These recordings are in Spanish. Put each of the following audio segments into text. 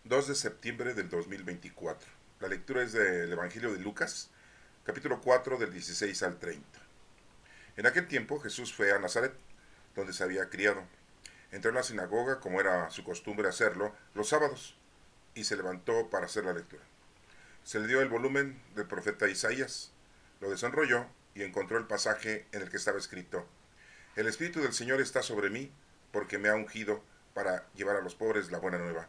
2 de septiembre del 2024. La lectura es del Evangelio de Lucas, capítulo 4 del 16 al 30. En aquel tiempo Jesús fue a Nazaret, donde se había criado. Entró en la sinagoga, como era su costumbre hacerlo, los sábados, y se levantó para hacer la lectura. Se le dio el volumen del profeta Isaías, lo desenrolló y encontró el pasaje en el que estaba escrito: El Espíritu del Señor está sobre mí, porque me ha ungido para llevar a los pobres la buena nueva,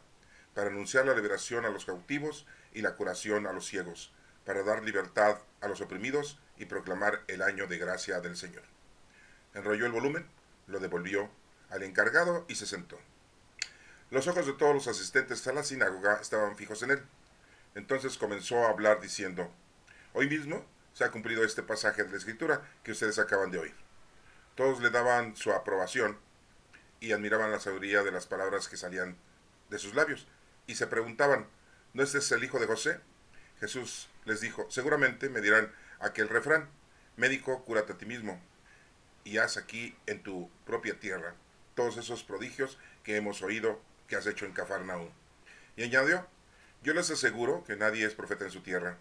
para anunciar la liberación a los cautivos y la curación a los ciegos, para dar libertad a los oprimidos y proclamar el año de gracia del Señor. Enrolló el volumen, lo devolvió al encargado y se sentó. Los ojos de todos los asistentes a la sinagoga estaban fijos en él. Entonces comenzó a hablar diciendo: Hoy mismo se ha cumplido este pasaje de la Escritura que ustedes acaban de oír. Todos le daban su aprobación y admiraban la sabiduría de las palabras que salían de sus labios, y se preguntaban: ¿no este es el hijo de José? Jesús les dijo: seguramente me dirán aquel refrán: médico, cúrate a ti mismo, y haz aquí en tu propia tierra todos esos prodigios que hemos oído que has hecho en Cafarnaúm. Y añadió: yo les aseguro que nadie es profeta en su tierra.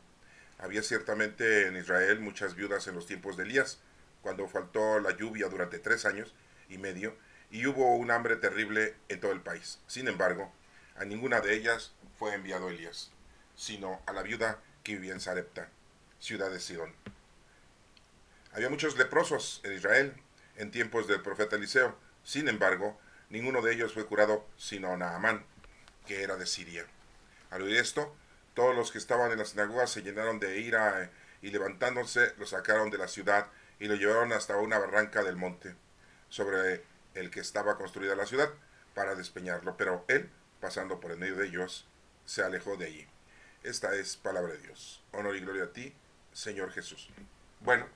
Había ciertamente en Israel muchas viudas en los tiempos de Elías, cuando faltó la lluvia durante 3 años y medio, y hubo un hambre terrible en todo el país. Sin embargo, a ninguna de ellas fue enviado Elías, sino a la viuda que vivía en Sarepta, ciudad de Sidón. Había muchos leprosos en Israel en tiempos del profeta Eliseo. Sin embargo, ninguno de ellos fue curado, sino Naamán, que era de Siria. Al oír esto, todos los que estaban en la sinagoga se llenaron de ira, y levantándose lo sacaron de la ciudad y lo llevaron hasta una barranca del monte, sobre el que estaba construida la ciudad, para despeñarlo. Pero él, pasando por el medio de ellos, se alejó de allí. Esta es palabra de Dios. Honor y gloria a ti, Señor Jesús. Bueno,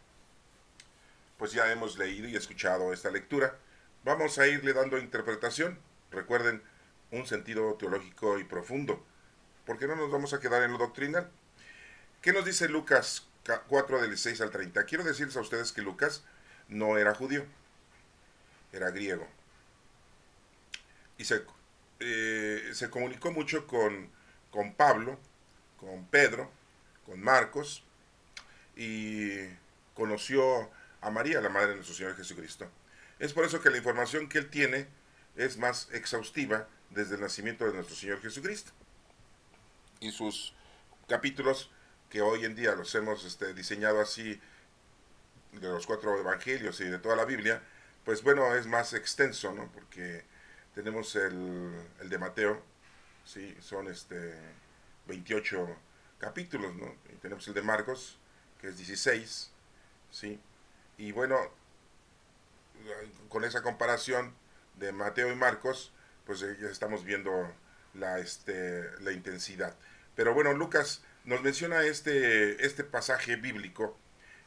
pues ya hemos leído y escuchado esta lectura. Vamos a irle dando interpretación. Recuerden, un sentido teológico y profundo, porque no nos vamos a quedar en lo doctrinal. ¿Qué nos dice Lucas 4 del 16 al 30? Quiero decirles a ustedes que Lucas no era judío, era griego. Y se comunicó mucho con Pablo, con Pedro, con Marcos, y conoció a María, la madre de nuestro Señor Jesucristo. Es por eso que la información que él tiene es más exhaustiva desde el nacimiento de nuestro Señor Jesucristo. Y sus capítulos, que hoy en día los hemos diseñado así, de los 4 evangelios y de toda la Biblia, pues bueno, es más extenso, ¿no? Porque tenemos el de Mateo, ¿sí? Son 28 capítulos, ¿no? Y tenemos el de Marcos, que es 16, ¿sí? Y bueno, con esa comparación de Mateo y Marcos, pues ya estamos viendo la intensidad. Pero bueno, Lucas nos menciona este pasaje bíblico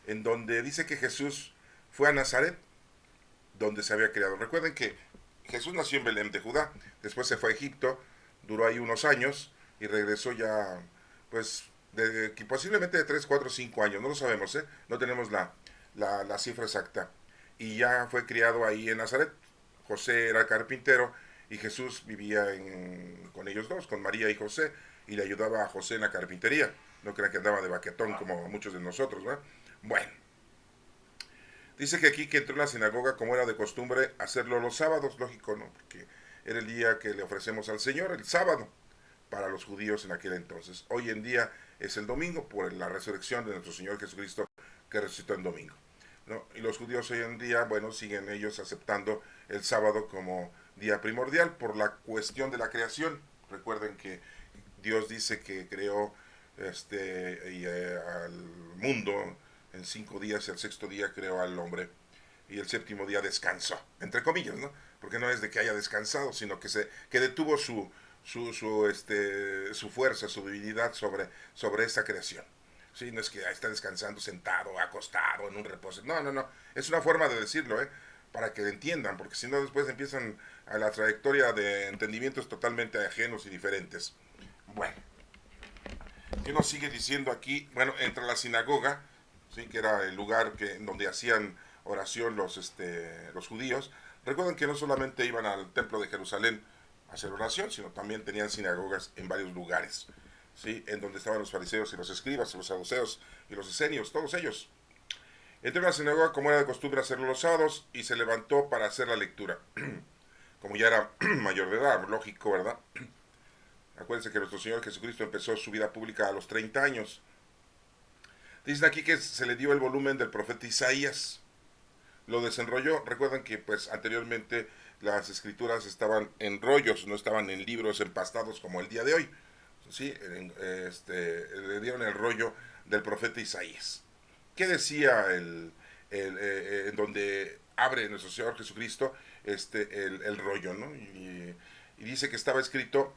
en donde dice que Jesús fue a Nazaret, donde se había criado. Recuerden que Jesús nació en Belén de Judá, después se fue a Egipto, duró ahí unos años y regresó ya, pues, posiblemente de 3 4 5 años, no lo sabemos, ¿eh? No tenemos la cifra exacta. Y ya fue criado ahí en Nazaret. José era carpintero y Jesús vivía con ellos dos, con María y José, y le ayudaba a José en la carpintería. No crean que andaba de baquetón como muchos de nosotros, ¿verdad? Bueno, dice que aquí que entró en la sinagoga como era de costumbre hacerlo los sábados, lógico, ¿no? Porque era el día que le ofrecemos al Señor, el sábado, para los judíos en aquel entonces. Hoy en día es el domingo por la resurrección de nuestro Señor Jesucristo, que resucitó en domingo, ¿no? Y los judíos hoy en día, bueno, siguen ellos aceptando el sábado como día primordial por la cuestión de la creación. Recuerden que Dios dice que creó al mundo en 5 días, y el sexto día creó al hombre, y el séptimo día descansó, entre comillas, ¿no? Porque no es de que haya descansado, sino que detuvo su fuerza, su divinidad sobre esta creación. Sí, no es que está descansando sentado, acostado, en un reposo. No, no, no. Es una forma de decirlo, ¿eh? Para que entiendan, porque si no después empiezan a la trayectoria de entendimientos totalmente ajenos y diferentes. Bueno, ¿qué nos sigue diciendo aquí? Bueno, entra a la sinagoga, ¿sí? Que era el lugar donde hacían oración los judíos. Recuerden que no solamente iban al templo de Jerusalén hacer oración, sino también tenían sinagogas en varios lugares, ¿sí? En donde estaban los fariseos y los escribas, y los saduceos y los esenios, todos ellos. Entró en la sinagoga como era de costumbre hacerlo los sábados y se levantó para hacer la lectura. Como ya era mayor de edad, lógico, ¿verdad? Acuérdense que nuestro Señor Jesucristo empezó su vida pública a los 30 años. Dicen aquí que se le dio el volumen del profeta Isaías. Lo desenrolló. Recuerdan que pues anteriormente las escrituras estaban en rollos, no estaban en libros empastados como el día de hoy. ¿Sí? Le dieron el rollo del profeta Isaías. ¿Qué decía en donde abre nuestro Señor Jesucristo el rollo, ¿no? Y dice que estaba escrito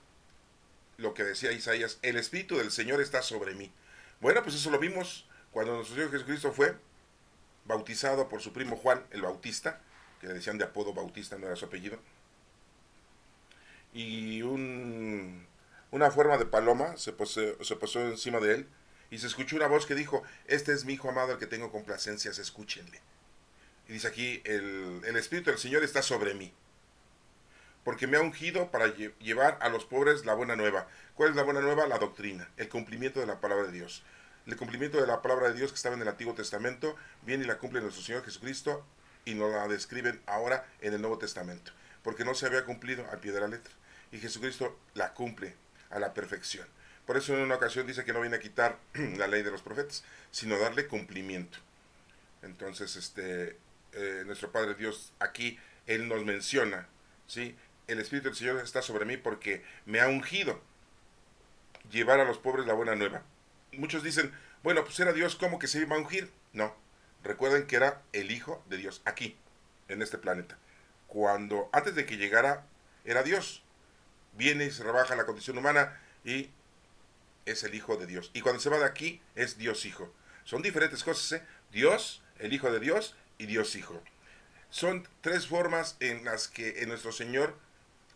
lo que decía Isaías: el Espíritu del Señor está sobre mí. Bueno, pues eso lo vimos cuando nuestro Señor Jesucristo fue bautizado por su primo Juan el Bautista, que le decían de apodo Bautista, no era su apellido, y una forma de paloma se posó encima de él, y se escuchó una voz que dijo: este es mi hijo amado, el que tengo complacencias, escúchenle. Y dice aquí: el Espíritu del Señor está sobre mí, porque me ha ungido para llevar a los pobres la buena nueva. ¿Cuál es la buena nueva? La doctrina, el cumplimiento de la palabra de Dios. El cumplimiento de la palabra de Dios que estaba en el Antiguo Testamento, viene y la cumple nuestro Señor Jesucristo, y nos la describen ahora en el Nuevo Testamento, porque no se había cumplido al pie de la letra, y Jesucristo la cumple a la perfección. Por eso en una ocasión dice que no viene a quitar la ley de los profetas, sino darle cumplimiento. Entonces, nuestro Padre Dios aquí, Él nos menciona, ¿sí? El Espíritu del Señor está sobre mí porque me ha ungido llevar a los pobres la buena nueva. Muchos dicen: bueno, pues era Dios, ¿cómo que se iba a ungir? No, recuerden que era el Hijo de Dios, aquí, en este planeta. Cuando, antes de que llegara, era Dios. Viene y se rebaja la condición humana y es el Hijo de Dios. Y cuando se va de aquí, es Dios Hijo. Son diferentes cosas, ¿eh? Dios, el Hijo de Dios, y Dios Hijo. Son tres formas en las que en nuestro Señor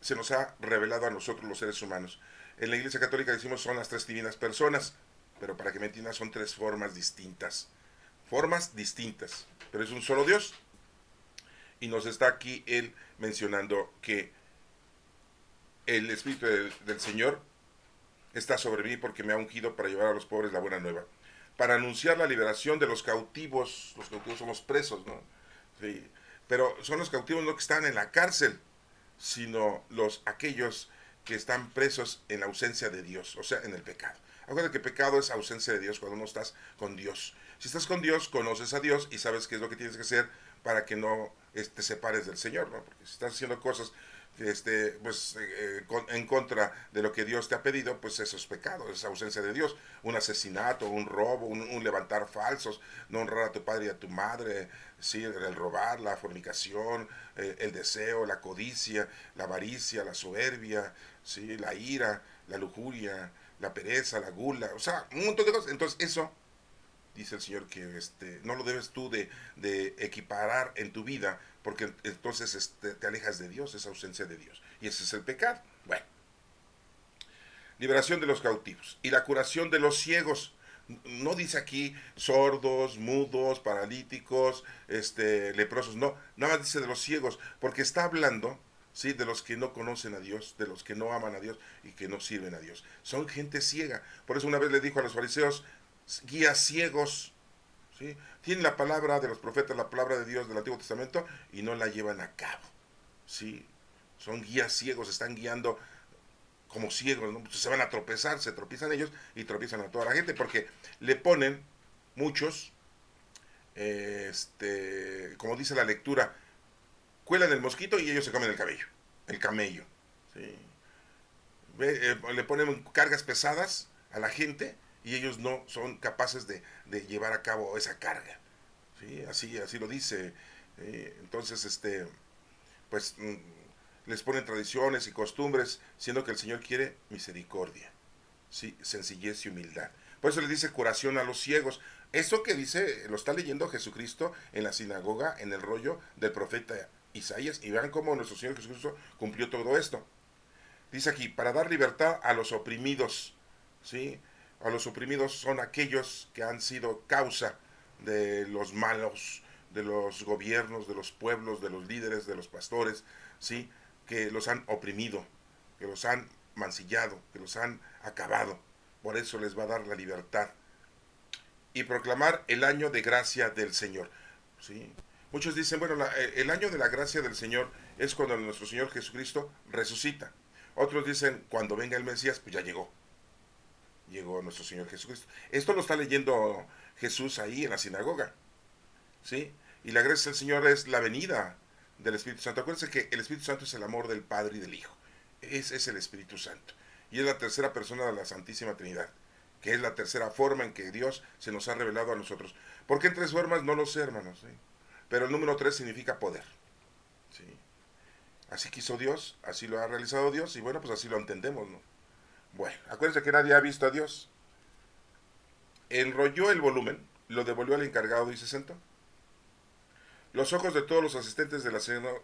se nos ha revelado a nosotros los seres humanos. En la Iglesia Católica decimos son las tres divinas personas, pero para que me entiendan son tres formas distintas. Formas distintas, pero es un solo Dios. Y nos está aquí Él mencionando que el Espíritu del Señor está sobre mí porque me ha ungido para llevar a los pobres la buena nueva, para anunciar la liberación de los cautivos. Los cautivos somos presos, ¿no? Sí. Pero son los cautivos no que están en la cárcel, sino aquellos que están presos en la ausencia de Dios, o sea, en el pecado. Acuérdate que pecado es ausencia de Dios cuando no estás con Dios. Si estás con Dios, conoces a Dios y sabes qué es lo que tienes que hacer para que no te separes del Señor, ¿no? Porque si estás haciendo cosas en contra de lo que Dios te ha pedido, pues eso es pecado, es ausencia de Dios. Un asesinato, un robo, un levantar falsos, no honrar a tu padre y a tu madre, ¿sí? El robar, la fornicación, el deseo, la codicia, la avaricia, la soberbia, ¿sí? La ira, la lujuria, la pereza, la gula, o sea, un montón de cosas. Entonces eso dice el Señor que no lo debes tú de equiparar en tu vida, porque entonces te alejas de Dios, es ausencia de Dios. Y ese es el pecado. Bueno, liberación de los cautivos y la curación de los ciegos. No dice aquí sordos, mudos, paralíticos, leprosos, no, nada más dice de los ciegos, porque está hablando, ¿sí?, de los que no conocen a Dios, de los que no aman a Dios y que no sirven a Dios. Son gente ciega. Por eso una vez le dijo a los fariseos: guías ciegos, ¿sí? Tienen la palabra de los profetas, la palabra de Dios del Antiguo Testamento, y no la llevan a cabo, ¿sí? Son guías ciegos, están guiando como ciegos, ¿no? Se van a tropezar, se tropiezan ellos y tropiezan a toda la gente, porque le ponen muchos, como dice la lectura, cuelan el mosquito y ellos se comen el camello, ¿sí? Le ponen cargas pesadas a la gente y ellos no son capaces de llevar a cabo esa carga, ¿sí? Así lo dice. Entonces, pues les ponen tradiciones y costumbres, siendo que el Señor quiere misericordia, ¿sí? Sencillez y humildad. Por eso le dice curación a los ciegos. Esto que dice lo está leyendo Jesucristo en la sinagoga, en el rollo del profeta Isaías, y vean cómo nuestro Señor Jesucristo cumplió todo esto. Dice aquí: para dar libertad a los oprimidos, ¿sí? A los oprimidos son aquellos que han sido causa de los malos, de los gobiernos, de los pueblos, de los líderes, de los pastores, ¿sí?, que los han oprimido. que los han mancillado, que los han acabado. Por eso les va a dar la libertad. Y proclamar el año de gracia del Señor. ¿Sí? Muchos dicen, bueno, el año de la gracia del Señor es cuando nuestro Señor Jesucristo resucita. Otros dicen, cuando venga el Mesías, pues ya llegó. Llegó nuestro Señor Jesucristo. Esto lo está leyendo Jesús ahí en la sinagoga. ¿Sí? Y la gracia del Señor es la venida del Espíritu Santo. Acuérdense que el Espíritu Santo es el amor del Padre y del Hijo. Es el Espíritu Santo. Y es la tercera persona de la Santísima Trinidad, que es la tercera forma en que Dios se nos ha revelado a nosotros. ¿Por qué en tres formas? No lo sé, hermanos. ¿Sí? Pero el número 3 significa poder. ¿Sí? Así quiso Dios, así lo ha realizado Dios, y bueno, pues así lo entendemos, ¿no? Bueno, acuérdense que nadie ha visto a Dios. Enrolló el volumen, lo devolvió al encargado y se sentó. Los ojos de todos los asistentes de la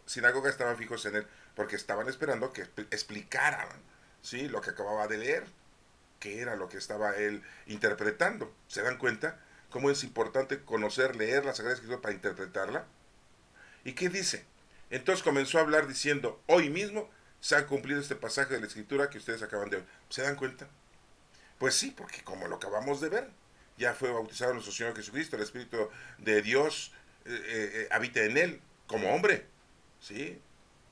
sinagoga estaban fijos en él, porque estaban esperando que explicara, ¿sí?, lo que acababa de leer, qué era lo que estaba él interpretando. ¿Se dan cuenta cómo es importante conocer, leer la Sagrada Escritura para interpretarla? ¿Y qué dice? Entonces comenzó a hablar diciendo, hoy mismo se ha cumplido este pasaje de la Escritura que ustedes acaban de ver. ¿Se dan cuenta? Pues sí, porque como lo acabamos de ver, ya fue bautizado nuestro Señor Jesucristo, el Espíritu de Dios habita en él como hombre. ¿Sí?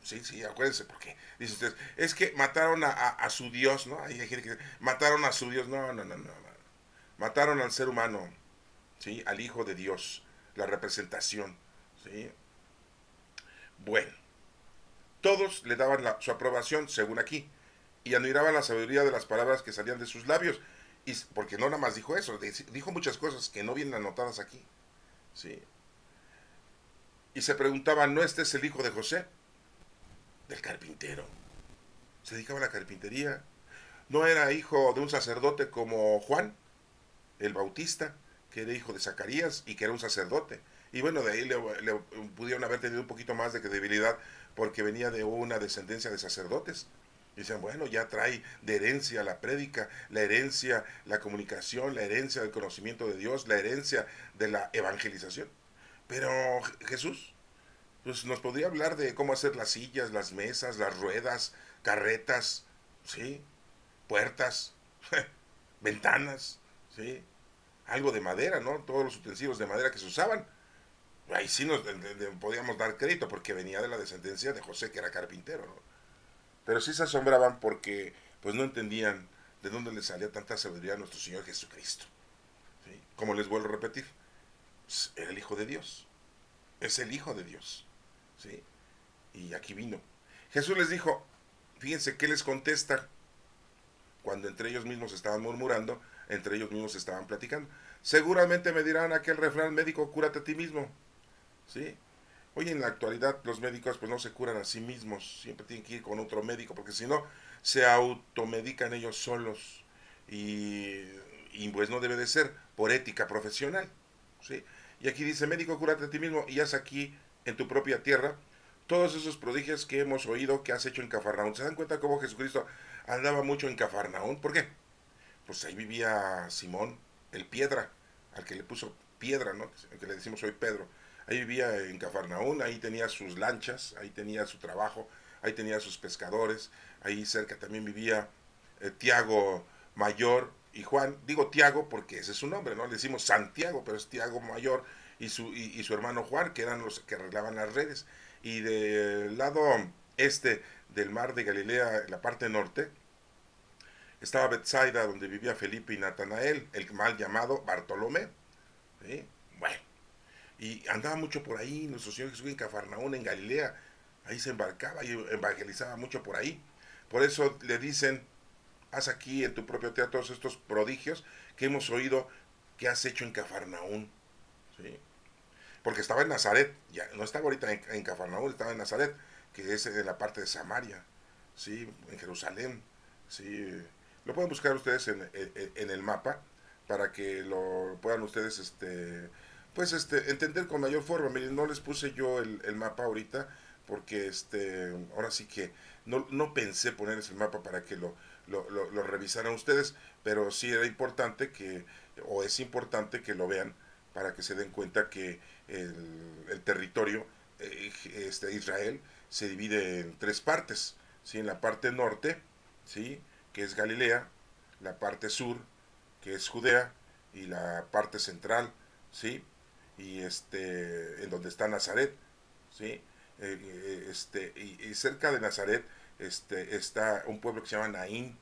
Sí, sí, acuérdense, porque dice usted, es que mataron a su Dios, ¿no? Hay gente que dice, mataron a su Dios. No, no, no, no. Mataron al ser humano, ¿sí? Al Hijo de Dios, la representación, ¿sí? Bueno, todos le daban su aprobación, según aquí, y admiraban la sabiduría de las palabras que salían de sus labios, y, porque no nada más dijo eso, dijo muchas cosas que no vienen anotadas aquí, ¿sí? Y se preguntaban, ¿no este es el hijo de José? Del carpintero. Se dedicaba a la carpintería. ¿No era hijo de un sacerdote como Juan, el Bautista, que era hijo de Zacarías y que era un sacerdote? Y bueno, de ahí le pudieron haber tenido un poquito más de credibilidad porque venía de una descendencia de sacerdotes. Y dicen, bueno, ya trae de herencia la prédica, la herencia, la comunicación, la herencia del conocimiento de Dios, la herencia de la evangelización. Pero Jesús, pues nos podría hablar de cómo hacer las sillas, las mesas, las ruedas, carretas, ¿sí? Puertas, ventanas, ¿sí? Algo de madera, ¿no? Todos los utensilios de madera que se usaban. Ahí sí nos podíamos dar crédito porque venía de la descendencia de José, que era carpintero, ¿no? Pero sí se asombraban porque pues no entendían de dónde le salía tanta sabiduría a nuestro Señor Jesucristo. ¿Sí? Como les vuelvo a repetir, pues, era el Hijo de Dios. Es el Hijo de Dios. ¿Sí? Y aquí vino. Jesús les dijo, fíjense qué les contesta cuando entre ellos mismos estaban murmurando, entre ellos mismos estaban platicando. Seguramente me dirán aquel refrán, médico, cúrate a ti mismo. ¿Sí? Hoy en la actualidad los médicos pues no se curan a sí mismos, siempre tienen que ir con otro médico, porque si no se automedican ellos solos y, y pues no debe de ser por ética profesional. ¿Sí? Y aquí dice, médico, cúrate a ti mismo y haz aquí en tu propia tierra todos esos prodigios que hemos oído que has hecho en Cafarnaún. ¿Se dan cuenta cómo Jesucristo andaba mucho en Cafarnaún? ¿Por qué? Pues ahí vivía Simón, el piedra, al que le puso piedra, ¿no? El que le decimos hoy Pedro. Ahí vivía en Cafarnaún, ahí tenía sus lanchas, ahí tenía su trabajo, ahí tenía sus pescadores, ahí cerca también vivía Tiago Mayor y Juan. Digo Tiago porque ese es su nombre, ¿no? Le decimos Santiago, pero es Tiago Mayor y su hermano Juan, que eran los que arreglaban las redes. Y del lado este del mar de Galilea, la parte norte, estaba Bethsaida, donde vivía Felipe y Natanael, el mal llamado Bartolomé. ¿Sí? Bueno, y andaba mucho por ahí, nuestro Señor Jesús en Cafarnaún, en Galilea. Ahí se embarcaba y evangelizaba mucho por ahí. Por eso le dicen, haz aquí en tu propio teatro todos estos prodigios que hemos oído que has hecho en Cafarnaún. ¿Sí? Porque estaba en Nazaret, ya no estaba ahorita en Cafarnaún, estaba en Nazaret, que es en la parte de Samaria, ¿sí? En Jerusalén. ¿Sí? Lo pueden buscar ustedes en el mapa para que lo puedan ustedes pues entender con mayor forma. Miren, no les puse yo el mapa ahorita porque ahora sí que no pensé ponerles el mapa para que lo revisaran ustedes, pero sí era importante o es importante que lo vean para que se den cuenta que el territorio Israel se divide en tres partes. ¿Sí? En la parte norte ¿sí? Que es Galilea, la parte sur, que es Judea, y la parte central, ¿sí? Y en donde está Nazaret, ¿sí? Y cerca de Nazaret está un pueblo que se llama Naín,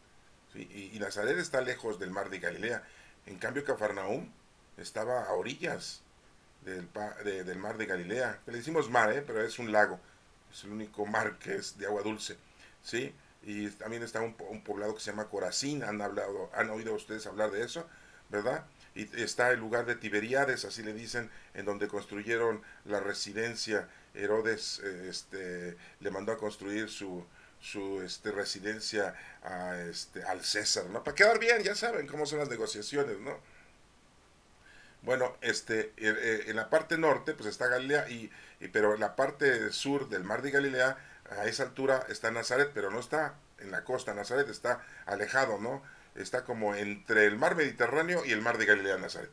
¿sí? Y Nazaret está lejos del mar de Galilea. En cambio, Cafarnaúm estaba a orillas del mar de Galilea. Le decimos mar, pero es un lago. Es el único mar que es de agua dulce, ¿sí? Y también está un poblado que se llama Corazín. Han oído ustedes hablar de eso, ¿verdad? Y está el lugar de Tiberíades, así le dicen, en donde construyeron la residencia. Herodes le mandó a construir su residencia al César, ¿no? Para quedar bien, ya saben cómo son las negociaciones, ¿no? Bueno, en la parte norte, pues está Galilea, pero en la parte sur del mar de Galilea, a esa altura está Nazaret, pero no está en la costa. Nazaret está alejado, ¿no? Está como entre el mar Mediterráneo y el mar de Galilea, Nazaret.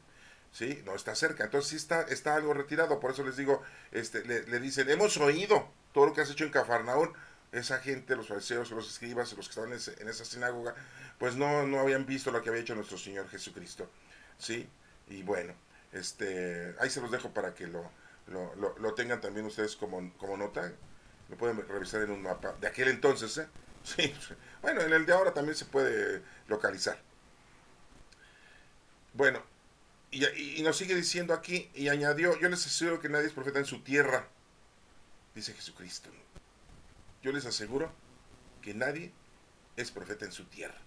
¿Sí? No está cerca. Entonces sí está algo retirado. Por eso les digo, le dicen, hemos oído todo lo que has hecho en Cafarnaún. Esa gente, los fariseos, los escribas, los que estaban en esa sinagoga, pues no habían visto lo que había hecho nuestro Señor Jesucristo. ¿Sí? Y bueno, ahí se los dejo para que lo tengan también ustedes como nota. Lo pueden revisar en un mapa de aquel entonces, ¿eh? Sí, bueno, en el de ahora también se puede localizar. Bueno, y nos sigue diciendo aquí, y añadió, yo les aseguro que nadie es profeta en su tierra, dice Jesucristo. Yo les aseguro que nadie es profeta en su tierra.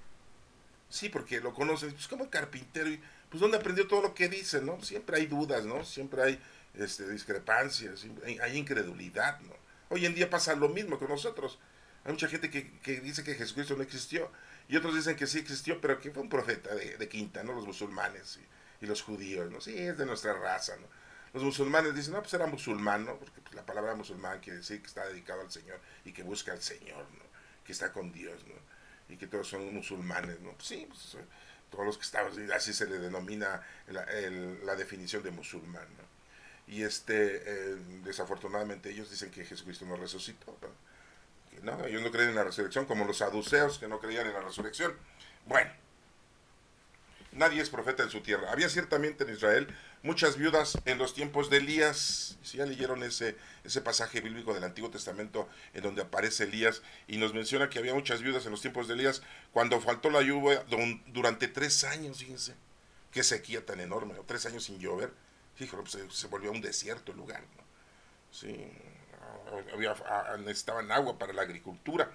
Sí, porque lo conocen, pues como carpintero, y pues dónde aprendió todo lo que dice, ¿no? Siempre hay dudas, ¿no? Siempre hay discrepancias, hay incredulidad, ¿no? Hoy en día pasa lo mismo con nosotros. Hay mucha gente que dice que Jesucristo no existió, y otros dicen que sí existió, pero que fue un profeta de quinta, ¿no? Los musulmanes y los judíos, ¿no? Sí, es de nuestra raza, ¿no? Los musulmanes dicen, no, pues era musulmán, ¿no? Porque pues, la palabra musulmán quiere decir que está dedicado al Señor y que busca al Señor, ¿no? Que está con Dios, ¿no? Y que todos son musulmanes, ¿no? Pues sí, pues, todos los que estaban, así se le denomina la definición de musulmán, ¿no? Y desafortunadamente ellos dicen que Jesucristo no resucitó, ¿no? Que no, ellos no creen en la resurrección, como los saduceos que no creían en la resurrección. Bueno, nadie es profeta en su tierra. Había ciertamente en Israel muchas viudas en los tiempos de Elías. Si ya leyeron ese pasaje bíblico del Antiguo Testamento en donde aparece Elías y nos menciona que había muchas viudas en los tiempos de Elías cuando faltó la lluvia durante 3 años, fíjense. Qué sequía tan enorme, ¿no? 3 años sin llover. Fíjate, pues, se volvió un desierto el lugar, ¿no? Sí, necesitaban agua para la agricultura.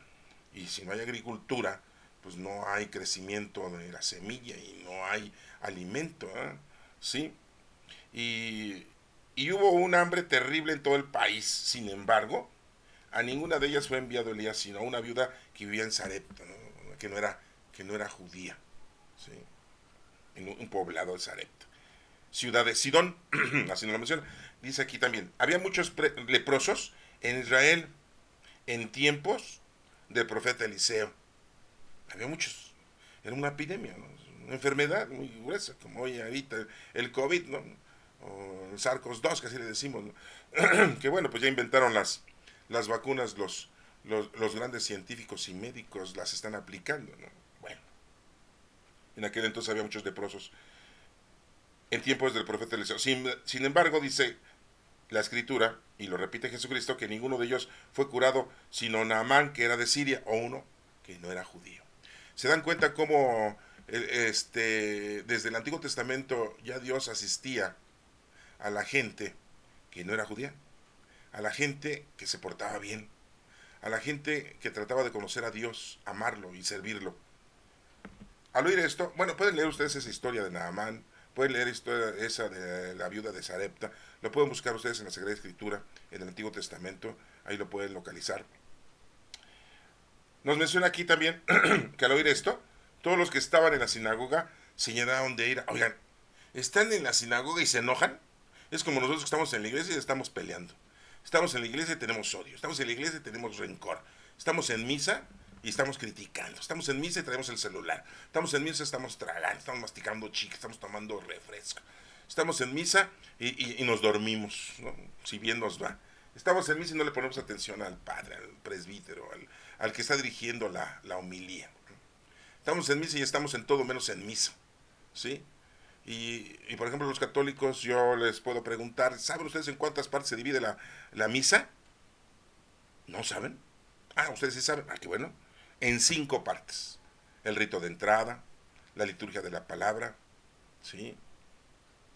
Y si no hay agricultura, pues no hay crecimiento de la semilla y no hay alimento, ¿eh? ¿Sí? Y, y hubo un hambre terrible en todo el país. Sin embargo, a ninguna de ellas fue enviado Elías, sino a una viuda que vivía en Sarepta, ¿no? que no era judía, ¿sí? En un poblado de Sarepta. Ciudad de Sidón, así nos lo menciona. Dice aquí también, había muchos leprosos en Israel en tiempos del profeta Eliseo. Había muchos. Era una epidemia, ¿no? Una enfermedad muy gruesa, como hoy ahorita el COVID, ¿no? O el SARS-CoV-2, que así le decimos, ¿no? Que bueno, pues ya inventaron las vacunas, los grandes científicos y médicos las están aplicando, ¿no? Bueno, en aquel entonces había muchos leprosos en tiempos del profeta Eliseo. Sin embargo, dice la escritura, y lo repite Jesucristo, que ninguno de ellos fue curado, sino Naamán, que era de Siria, o uno que no era judío. Se dan cuenta cómo desde el Antiguo Testamento ya Dios asistía a la gente que no era judía, a la gente que se portaba bien, a la gente que trataba de conocer a Dios, amarlo y servirlo. Al oír esto, bueno, pueden leer ustedes esa historia de Naamán, pueden leer esa de la viuda de Sarepta, lo pueden buscar ustedes en la Sagrada Escritura, en el Antiguo Testamento, ahí lo pueden localizar. Nos menciona aquí también que al oír esto, todos los que estaban en la sinagoga se llenaron de ira. Oigan, ¿están en la sinagoga y se enojan? Es como nosotros que estamos en la iglesia y estamos peleando. Estamos en la iglesia y tenemos odio. Estamos en la iglesia y tenemos rencor. Estamos en misa y estamos criticando. Estamos en misa y traemos el celular. Estamos en misa y estamos tragando, estamos masticando chicas, estamos tomando refresco. Estamos en misa y nos dormimos, ¿no? Si bien nos va. Estamos en misa y no le ponemos atención al padre, al presbítero, al que está dirigiendo la homilía. Estamos en misa y estamos en todo menos en misa, ¿sí? Por ejemplo, los católicos, yo les puedo preguntar, ¿saben ustedes en cuántas partes se divide la misa? ¿No saben? Ah, ustedes sí saben. Ah, qué bueno. En 5 partes. El rito de entrada, la liturgia de la palabra, ¿sí?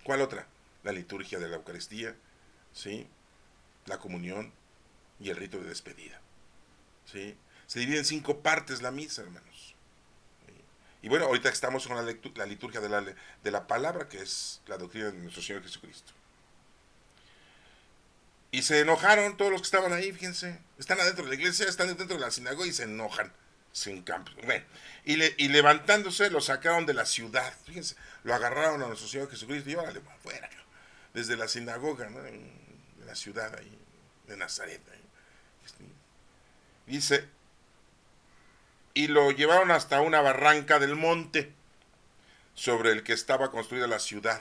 ¿Cuál otra? La liturgia de la Eucaristía, ¿sí? La comunión y el rito de despedida, ¿sí? Se divide en 5 partes la misa, hermanos. ¿Sí? Y bueno, ahorita estamos con la liturgia de la palabra, que es la doctrina de nuestro Señor Jesucristo. Y se enojaron todos los que estaban ahí, fíjense. Están adentro de la iglesia, están dentro de la sinagoga y se enojan. Sin campo. Bueno, y levantándose lo sacaron de la ciudad. Fíjense, lo agarraron a nuestro Señor Jesucristo y órale, fuera. Desde la sinagoga, ¿no? De la ciudad ahí, de Nazaret. Ahí. Dice, y lo llevaron hasta una barranca del monte sobre el que estaba construida la ciudad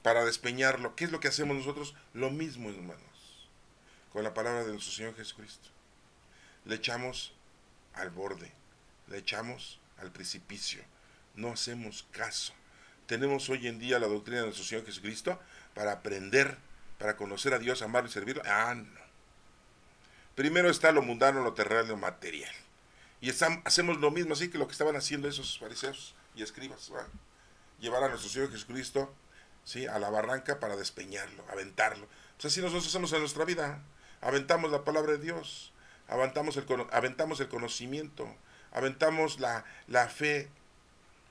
para despeñarlo. ¿Qué es lo que hacemos nosotros? Lo mismo, hermanos, con la palabra de nuestro Señor Jesucristo. Le echamos al borde, le echamos al precipicio, no hacemos caso. Tenemos hoy en día la doctrina de nuestro Señor Jesucristo para aprender, para conocer a Dios, amarlo y servirlo. Ah, no. Primero está lo mundano, lo terrenal, lo material. Y hacemos lo mismo, así que lo que estaban haciendo esos fariseos y escribas, ¿va? Llevar a nuestro Señor Jesucristo, ¿sí?, a la barranca para despeñarlo, aventarlo. Pues así nosotros hacemos en nuestra vida. Aventamos la palabra de Dios, aventamos el conocimiento, aventamos la fe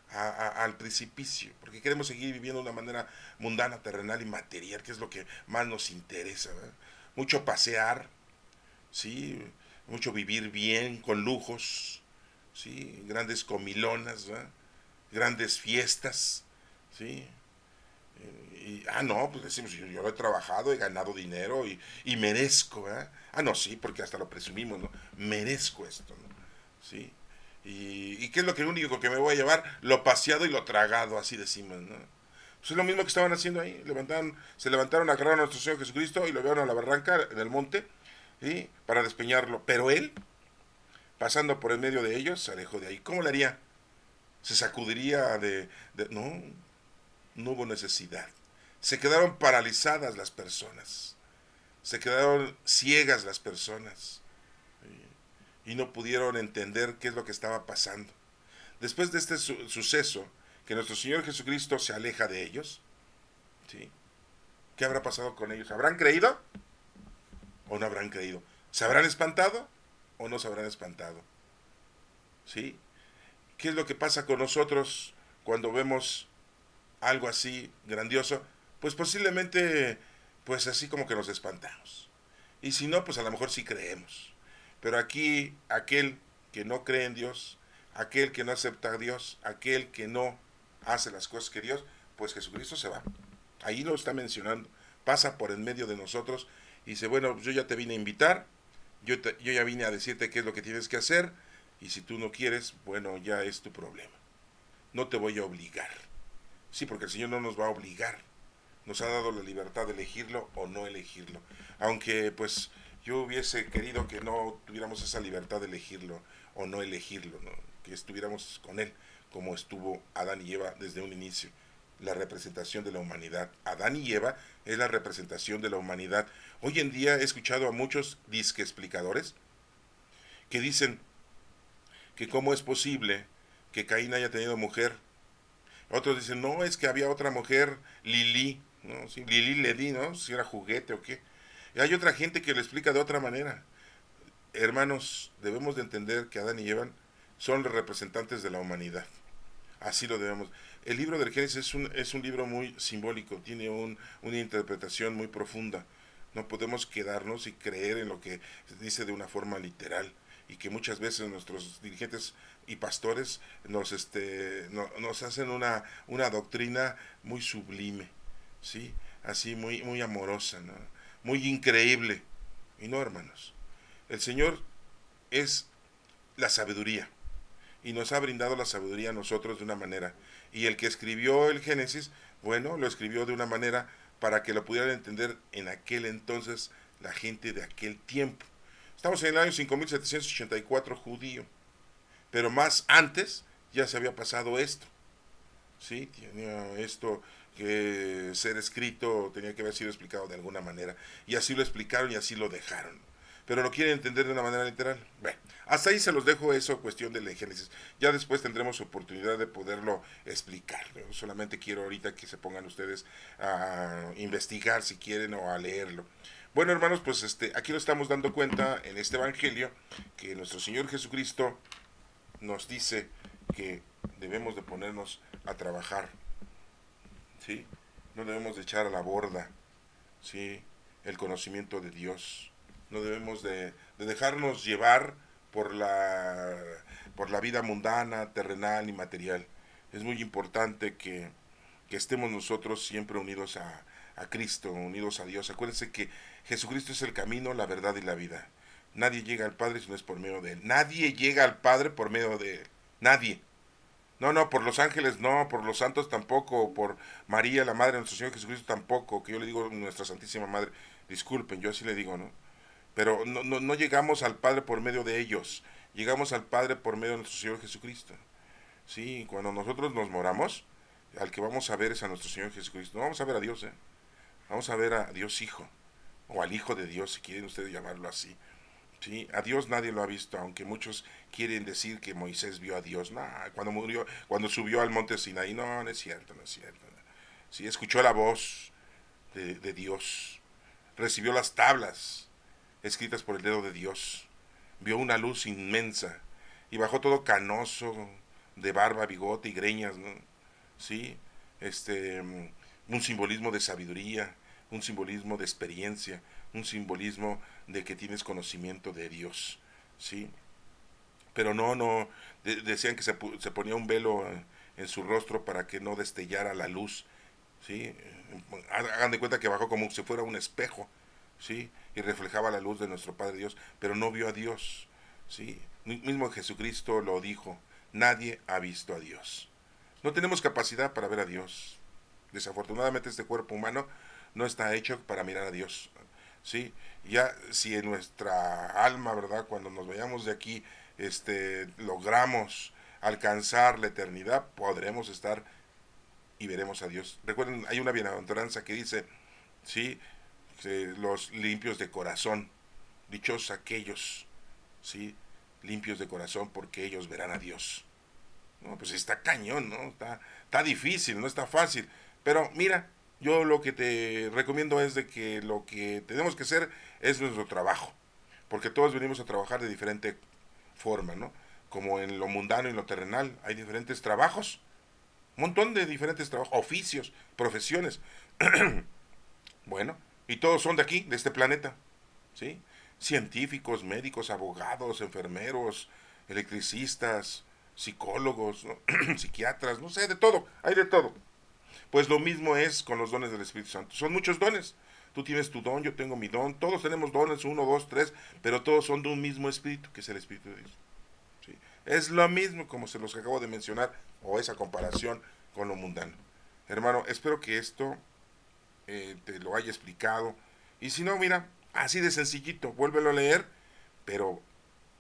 al precipicio, porque queremos seguir viviendo de una manera mundana, terrenal y material, que es lo que más nos interesa, ¿verdad? Mucho pasear, ¿sí? Mucho vivir bien, con lujos, ¿sí? Grandes comilonas, ¿verdad? Grandes fiestas, ¿sí? No, pues decimos, yo he trabajado, he ganado dinero y merezco, ¿verdad? No, sí, porque hasta lo presumimos, ¿no? Merezco esto, ¿no? ¿Sí? ¿Y qué es lo único que me voy a llevar? Lo paseado y lo tragado, así decimos, ¿no? Pues es lo mismo que estaban haciendo ahí. Se levantaron, agarraron a nuestro Señor Jesucristo y lo llevaron a la barranca del monte, ¿sí?, para despeñarlo. Pero él, pasando por el medio de ellos, se alejó de ahí. ¿Cómo le haría? ¿Se sacudiría No, no hubo necesidad. Se quedaron paralizadas las personas. Se quedaron ciegas las personas. Y no pudieron entender qué es lo que estaba pasando. Después de este suceso, que nuestro Señor Jesucristo se aleja de ellos, ¿sí?, ¿qué habrá pasado con ellos? ¿Habrán creído o no habrán creído? ¿Se habrán espantado o no se habrán espantado? ¿Sí? ¿Qué es lo que pasa con nosotros cuando vemos algo así grandioso? Pues posiblemente, pues así como que nos espantamos. Y si no, pues a lo mejor sí creemos. Pero aquí, aquel que no cree en Dios, aquel que no acepta a Dios, aquel que no hace las cosas que Dios, pues Jesucristo se va. Ahí lo está mencionando. Pasa por en medio de nosotros y dice, bueno, yo ya te vine a invitar, yo ya vine a decirte qué es lo que tienes que hacer, y si tú no quieres, bueno, ya es tu problema. No te voy a obligar. Sí, porque el Señor no nos va a obligar. Nos ha dado la libertad de elegirlo o no elegirlo. Aunque pues yo hubiese querido que no tuviéramos esa libertad de elegirlo o no elegirlo, ¿no? Que estuviéramos con Él como estuvo Adán y Eva desde un inicio. La representación de la humanidad. Adán y Eva es la representación de la humanidad. Hoy en día he escuchado a muchos disque explicadores que dicen que cómo es posible que Caín haya tenido mujer. Otros dicen, no, es que había otra mujer, Lili, ¿no? Sí, Lili le di, ¿no? Si era juguete o qué. Y hay otra gente que lo explica de otra manera. Hermanos, debemos de entender que Adán y Eva son los representantes de la humanidad. Así lo debemos. El libro del Génesis es un libro muy simbólico, tiene una interpretación muy profunda. No podemos quedarnos y creer en lo que dice de una forma literal, y que muchas veces nuestros dirigentes y pastores nos hacen una doctrina muy sublime, ¿sí? Así muy amorosa, ¿no? Muy increíble. Y no, hermanos. El Señor es la sabiduría y nos ha brindado la sabiduría a nosotros de una manera. Y el que escribió el Génesis, bueno, lo escribió de una manera para que lo pudieran entender en aquel entonces la gente de aquel tiempo. Estamos en el año 5784 judío, pero más antes ya se había pasado esto, ¿sí? Tenía esto que ser escrito, tenía que haber sido explicado de alguna manera, y así lo explicaron y así lo dejaron, pero lo quieren entender de una manera literal. Bueno, hasta ahí se los dejo eso, cuestión del Génesis. Ya después tendremos oportunidad de poderlo explicar. Yo solamente quiero ahorita que se pongan ustedes a investigar si quieren o a leerlo. Bueno, hermanos, pues aquí lo estamos dando cuenta en este evangelio que nuestro Señor Jesucristo nos dice que debemos de ponernos a trabajar, ¿sí? No debemos de echar a la borda, ¿sí? El conocimiento de Dios. No debemos de dejarnos llevar por por la vida mundana, terrenal y material. Es muy importante que estemos nosotros siempre unidos a Cristo, unidos a Dios. Acuérdense que Jesucristo es el camino, la verdad y la vida. Nadie llega al Padre si no es por medio de Él. Nadie llega al Padre por medio de Él. Nadie. No, no, por los ángeles no, por los santos tampoco, por María, la Madre de nuestro Señor Jesucristo tampoco, que yo le digo nuestra Santísima Madre. Disculpen, yo así le digo, ¿no? Pero no llegamos al Padre por medio de ellos, llegamos al Padre por medio de nuestro Señor Jesucristo. Sí, cuando nosotros nos moramos, al que vamos a ver es a nuestro Señor Jesucristo. No vamos a ver a Dios, ¿eh? Vamos a ver a Dios Hijo, o al Hijo de Dios, si quieren ustedes llamarlo así. Sí, a Dios nadie lo ha visto, aunque muchos quieren decir que Moisés vio a Dios. No, cuando murió, cuando subió al monte Sinaí, no, no es cierto, no es cierto. Sí, escuchó la voz de Dios, recibió las tablas escritas por el dedo de Dios, vio una luz inmensa y bajó todo canoso, de barba, bigote y greñas, ¿no? Sí, un simbolismo de sabiduría, un simbolismo de experiencia, un simbolismo de que tienes conocimiento de Dios, ¿sí? Pero decían que se ponía un velo en su rostro para que no destellara la luz, ¿sí? Hagan de cuenta que bajó como si fuera un espejo, ¿sí? Y reflejaba la luz de nuestro Padre Dios, pero no vio a Dios, ¿sí? Mismo Jesucristo lo dijo, nadie ha visto a Dios. No tenemos capacidad para ver a Dios. Desafortunadamente este cuerpo humano no está hecho para mirar a Dios, ¿sí? Ya si en nuestra alma, ¿verdad? Cuando nos vayamos de aquí, logramos alcanzar la eternidad, podremos estar y veremos a Dios. Recuerden, hay una bienaventuranza que dice, ¿sí? Los limpios de corazón, dichosos aquellos, ¿sí? Limpios de corazón, porque ellos verán a Dios. No, pues está cañón, ¿no? Está difícil, no está fácil. Pero mira, yo lo que te recomiendo es de que lo que tenemos que hacer es nuestro trabajo. Porque todos venimos a trabajar de diferente forma, ¿no? Como en lo mundano y lo terrenal, hay diferentes trabajos. Un montón de diferentes trabajos, oficios, profesiones. Bueno, y todos son de aquí, de este planeta, ¿sí? Científicos, médicos, abogados, enfermeros, electricistas, psicólogos, ¿no? Psiquiatras, no sé, de todo, hay de todo. Pues lo mismo es con los dones del Espíritu Santo. Son muchos dones. Tú tienes tu don, yo tengo mi don, todos tenemos dones, uno, dos, tres, pero todos son de un mismo Espíritu, que es el Espíritu de Dios. ¿Sí? Es lo mismo como se los acabo de mencionar, o esa comparación con lo mundano. Hermano, espero que esto te lo haya explicado. Y si no, mira, así de sencillito, vuélvelo a leer, pero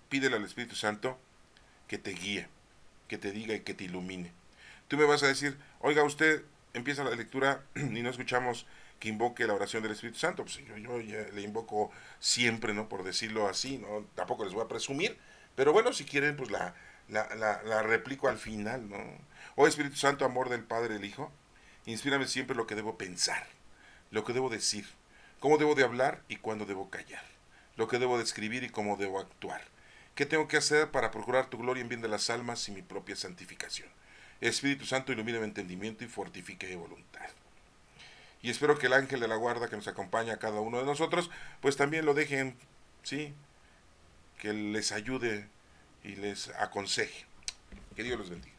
pídele al Espíritu Santo que te guíe, que te diga y que te ilumine. Tú me vas a decir, oiga, usted empieza la lectura y no escuchamos que invoque la oración del Espíritu Santo. Pues yo ya le invoco siempre, ¿no? Por decirlo así, ¿no? Tampoco les voy a presumir, pero bueno, si quieren, pues la replico al final, ¿no? Oh Espíritu Santo, amor del Padre y del Hijo, inspírame siempre lo que debo pensar, lo que debo decir, cómo debo de hablar y cuándo debo callar, lo que debo de escribir y cómo debo actuar. ¿Qué tengo que hacer para procurar tu gloria en bien de las almas y mi propia santificación? Espíritu Santo, ilumina mi entendimiento y fortifique mi voluntad. Y espero que el ángel de la guarda que nos acompaña a cada uno de nosotros, pues también lo dejen, ¿sí? Que les ayude y les aconseje. Que Dios los bendiga.